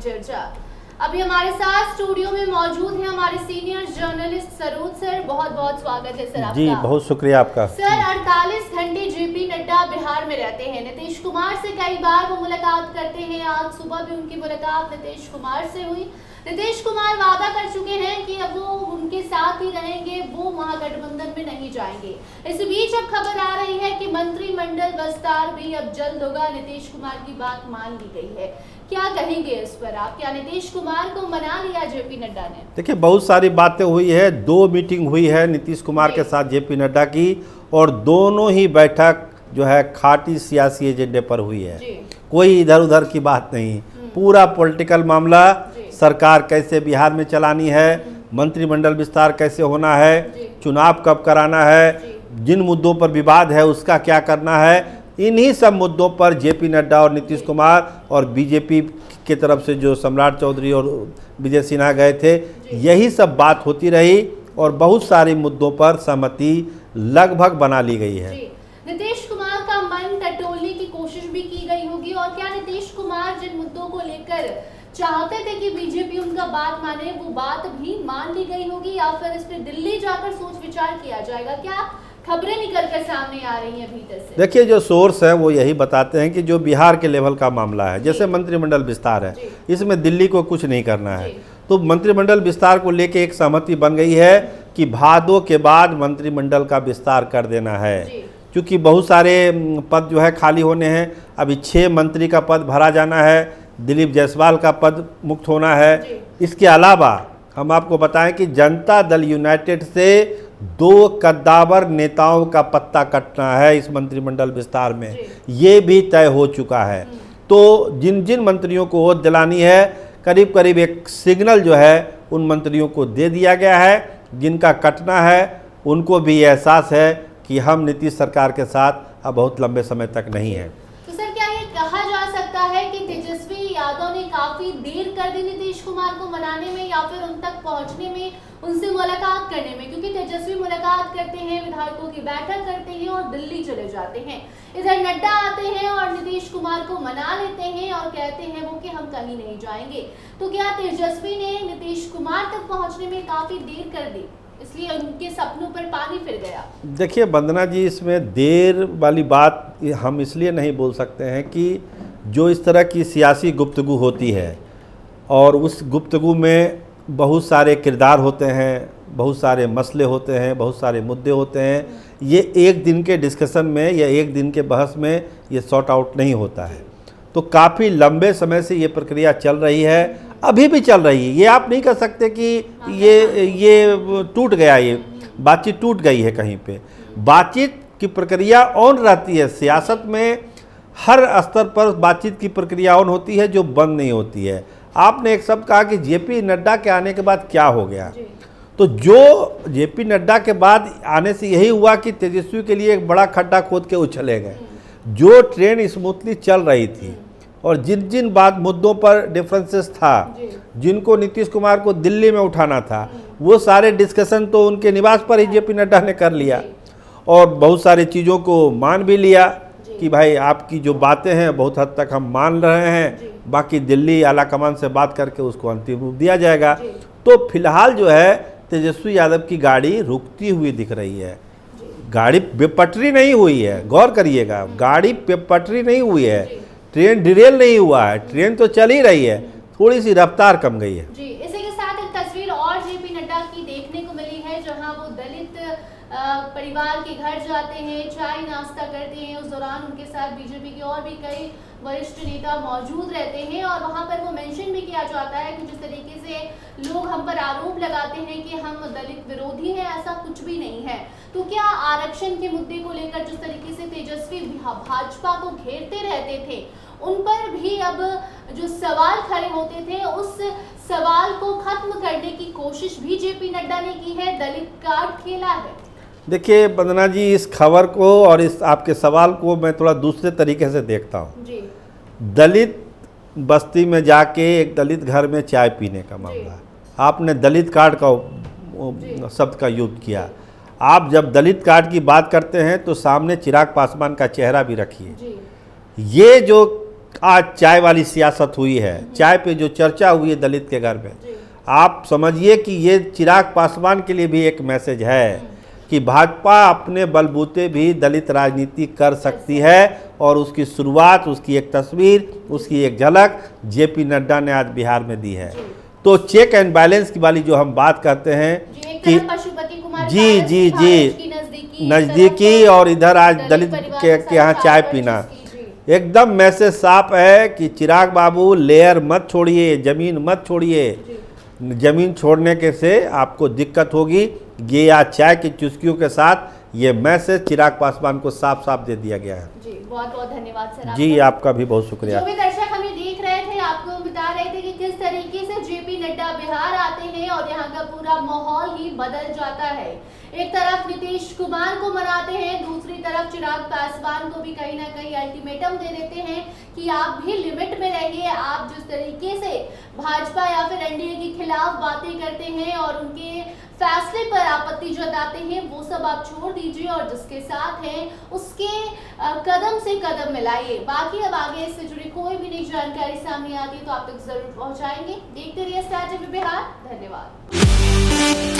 चर्चा। अभी हमारे साथ स्टूडियो में मौजूद हैं हमारे सीनियर जर्नलिस्ट सरोज सर। बहुत बहुत स्वागत है सर आपका। जी बहुत शुक्रिया आपका सर। 48 घंटे जेपी नड्डा बिहार में रहते हैं। नीतीश कुमार से कई बार वो मुलाकात करते हैं। आज सुबह भी उनकी मुलाकात नीतीश कुमार से हुई। नीतीश कुमार वादा कर चुके हैं कि अब वो उनके साथ ही रहेंगे, वो महागठबंधन में नहीं जाएंगे। इस बीच अब खबर आ रही है कि मंत्रिमंडल विस्तार भी अब जल्द होगा। नीतीश कुमार की बात मान ली गई है। क्या कहेंगे इस पर आप? क्या नीतीश कुमार को मना लिया जेपी नड्डा ने? देखिए बहुत सारी बातें हुई है। 2 मीटिंग हुई है नीतीश कुमार के साथ जेपी नड्डा की, और दोनों ही बैठक जो है खाटी सियासी एजेंडे पर हुई है। कोई इधर उधर की बात नहीं, पूरा पॉलिटिकल मामला, सरकार कैसे बिहार में चलानी है, मंत्रिमंडल विस्तार कैसे होना है, चुनाव कब कराना है, जिन मुद्दों पर विवाद है उसका क्या करना है, इन्हीं सब मुद्दों पर जेपी नड्डा और नीतीश कुमार और बीजेपी की तरफ से जो सम्राट चौधरी और विजय सिन्हा गए थे, यही सब बात होती रही और बहुत सारे मुद्दों पर सहमति लगभग बना ली गई है। नीतीश कुमार का मन टटोलने की कोशिश भी की गई होगी, और क्या नीतीश कुमार जिन मुद्दों को लेकर चाहते थे कि बीजेपी उनका बात माने, वो बात भी मान ली गई होगी, या फिर इस पर दिल्ली जाकर सोच विचार किया जाएगा? क्या खबरें निकल कर सामने आ रही हैं भीतर से? देखिए जो सोर्स है वो यही बताते हैं कि जो बिहार के लेवल का मामला है, जैसे मंत्रिमंडल विस्तार है, इसमें दिल्ली को कुछ नहीं करना है, तो मंत्रिमंडल विस्तार को लेके एक सहमति बन गई है कि भादों के बाद मंत्रिमंडल का विस्तार कर देना है। क्योंकि बहुत सारे पद जो है खाली होने हैं। अभी 6 मंत्री का पद भरा जाना है, दिलीप जायसवाल का पद मुक्त होना है। इसके अलावा हम आपको बताएं कि जनता दल यूनाइटेड से 2 कद्दावर नेताओं का पत्ता कटना है इस मंत्रिमंडल विस्तार में, ये भी तय हो चुका है। तो जिन जिन मंत्रियों को वोट दिलानी है, करीब करीब एक सिग्नल जो है उन मंत्रियों को दे दिया गया है। जिनका कटना है उनको भी एहसास है कि हम नीतीश सरकार के साथ अब बहुत लंबे समय तक नहीं है। तो सर क्या ये कहा जा सकता है कि तेजस्वी यादव ने काफी देर कर दी नीतीश कुमार को मनाने में, या फिर उन तक पहुंचने में, उनसे मुलाकात करने में? क्योंकि तेजस्वी मुलाकात करते हैं, विधायकों की बैठक करते हैं और दिल्ली चले जाते हैं। इधर नड्डा आते हैं और नीतीश कुमार को मना लेते हैं और कहते हैं वो कि हम कहीं नहीं जाएंगे। तो क्या तेजस्वी ने नीतीश कुमार तक पहुंचने में काफी देर कर दी, इसलिए उनके सपनों पर पानी फिर गया? देखिए वंदना जी, इसमें देर वाली बात हम इसलिए नहीं बोल सकते हैं कि जो इस तरह की सियासी गुफ्तगू होती है और उस गुफ्तगू में बहुत सारे किरदार होते हैं, बहुत सारे मसले होते हैं, बहुत सारे मुद्दे होते हैं, ये एक दिन के डिस्कशन में या एक दिन के बहस में ये सॉर्ट आउट नहीं होता है। तो काफ़ी लंबे समय से ये प्रक्रिया चल रही है, अभी भी चल रही है। ये आप नहीं कह सकते कि ये टूट गया, ये बातचीत टूट गई है कहीं पे। बातचीत की प्रक्रिया ऑन रहती है। सियासत में हर स्तर पर बातचीत की प्रक्रिया ऑन होती है, जो बंद नहीं होती है। आपने एक शब्द कहा कि जेपी नड्डा के आने के बाद क्या हो गया, तो जो जेपी नड्डा के बाद आने से यही हुआ कि तेजस्वी के लिए एक बड़ा खड्डा खोद के उछले गए। जो ट्रेन स्मूथली चल रही थी और जिन जिन बात मुद्दों पर डिफरेंसेस था, जिनको नीतीश कुमार को दिल्ली में उठाना था, वो सारे डिस्कशन तो उनके निवास पर ही जेपी नड्डा ने कर लिया और बहुत सारी चीज़ों को मान भी लिया कि भाई आपकी जो बातें हैं बहुत हद तक हम मान रहे हैं, बाकी दिल्ली आलाकमान से बात करके उसको अंतिम रूप दिया जाएगा। तो फिलहाल जो है तेजस्वी यादव की गाड़ी रुकती हुई दिख रही है। गाड़ी बेपटरी नहीं हुई है, गौर करिएगा, गाड़ी बेपटरी नहीं हुई है, ट्रेन डिरेल नहीं हुआ है, ट्रेन तो चल ही रही है, थोड़ी सी रफ्तार कम गई है। जी, इसी के साथ एक तस्वीर और जेपी नड्डा की देखने को मिली है, जहां वो दलित परिवार के घर जाते हैं, चाय नाश्ता करते हैं। उस दौरान उनके साथ बीजेपी के और भी कई वरिष्ठ नेता मौजूद रहते हैं, और वहां पर वो मेंशन भी किया जाता है कि जिस तरीके से लोग हम पर आरोप लगाते हैं कि हम दलित विरोधी हैं, ऐसा कुछ भी नहीं है। तो क्या आरक्षण के मुद्दे को लेकर जिस तरीके से तेजस्वी भाजपा को घेरते रहते थे, उन पर भी अब जो सवाल खड़े होते थे, उस सवाल को खत्म करने की कोशिश भी जेपी नड्डा ने की है, दलित कार्ड खेला है? देखिए वंदना जी, इस खबर को और इस आपके सवाल को मैं थोड़ा दूसरे तरीके से देखता हूँ। दलित बस्ती में जाके एक दलित घर में चाय पीने का मामला, आपने दलित कार्ड का शब्द का यूज किया। आप जब दलित कार्ड की बात करते हैं तो सामने चिराग पासवान का चेहरा भी रखिए। ये जो आज चाय वाली सियासत हुई है, चाय पे जो चर्चा हुई है दलित के घर में, आप समझिए कि ये चिराग पासवान के लिए भी एक मैसेज है कि भाजपा अपने बलबूते भी दलित राजनीति कर सकती है। और उसकी शुरुआत, उसकी एक तस्वीर, उसकी एक झलक जेपी नड्डा ने आज बिहार में दी है। तो चेक एंड बैलेंस की वाली जो हम बात करते हैं कि पशुपति कुमार जी जी जी नज़दीकी और इधर आज दलित के यहाँ चाय पीना, एकदम मैसेज साफ है कि चिराग बाबू लेयर मत छोड़िए, ज़मीन मत छोड़िए। ज़मीन छोड़ने के से आपको दिक्कत होगी। ये आज चाय की चुस्कियों के साथ ये मैसेज चिराग पासवान को साफ साफ दे दिया गया है। जी बहुत बहुत धन्यवाद सर। जी आपका भी बहुत शुक्रिया। जो भी दर्शक हमें देख रहे थे, आपको बता रहे थे कि किस तरीके से जेपी नड्डा बिहार आते हैं और यहाँ का पूरा माहौल ही बदल जाता है। एक तरफ नीतीश कुमार को मनाते हैं, दूसरी तरफ चिराग पासवान को भी कहीं ना कहीं अल्टीमेटम दे देते हैं कि आप भी लिमिट में रहिए। आप जिस तरीके से भाजपा या फिर एनडीए के खिलाफ बातें करते हैं और उनके फैसले पर आपत्ति जताते हैं, वो सब आप छोड़ दीजिए और जिसके साथ हैं उसके कदम से कदम मिलाइए। बाकी अब आगे इससे जुड़ी कोई भी नई जानकारी सामने आती है तो आप तक जरूर पहुंचाएंगे। देखते रहिए स्टार टीवी बिहार। धन्यवाद।